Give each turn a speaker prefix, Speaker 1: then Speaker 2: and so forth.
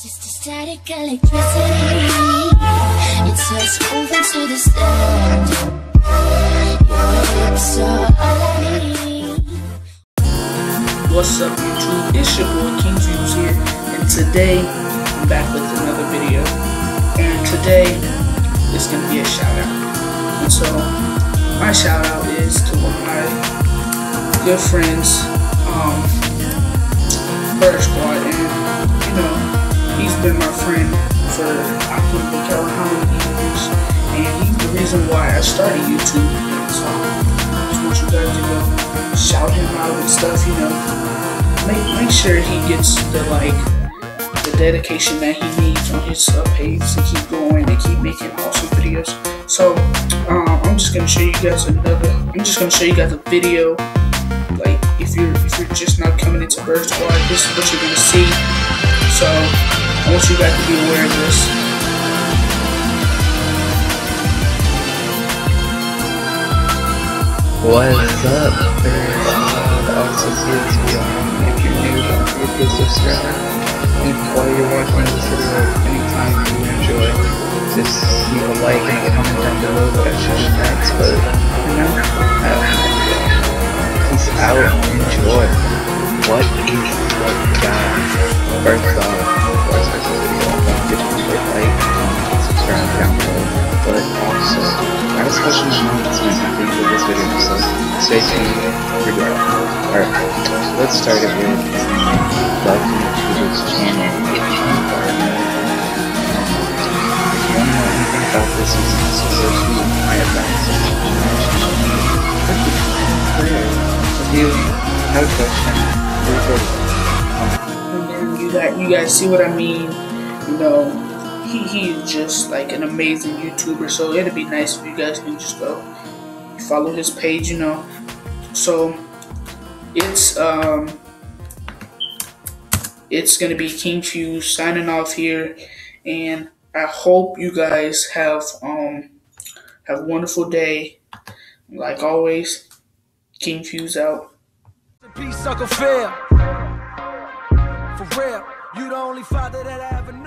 Speaker 1: Just a static electricity. It's us moving to the sound. Your lips are all I need.
Speaker 2: What's up, YouTube? It's your boy King Views here, and today I'm back with another video. And today it's gonna be a shout out. And so my shout out is to one of my good friends, Bird Squad, and you know, he's been my friend for I can't even count how many years, and he's the reason why I started YouTube. And so I just want you guys to go shout him out and stuff, you know. Make sure he gets the dedication that he needs on his page to keep going and keep making awesome videos. So I'm just gonna show you guys a video. Like if you're just not coming into Bird Squad, this is what you're gonna see. So I want you guys to be aware of this.
Speaker 3: What's up, Bird Squad? Also, if you're new, don't forget to subscribe. And while you're watching this video, anytime you enjoy, just leave a like and a comment down below. That shows thanks, but you know, peace out, enjoy. What is up, guys? First off, before I start this video, don't forget to like, comment, subscribe down below. But also, I have a special announcement at the end of this video, so stay tuned regardless. Alright, let's start it with welcome to this channel. If you are new, if you want to know anything about this, you can also go to my advice. If you have a question,
Speaker 2: And then you guys see what I mean, you know. He is just like an amazing YouTuber, so it'd be nice if you guys can just go follow his page, you know. So it's gonna be King Fuse signing off here, and I hope you guys have a wonderful day. Like always, King Fuse out.
Speaker 4: Peace, sucker, fair. For real, you the only father that I ever knew.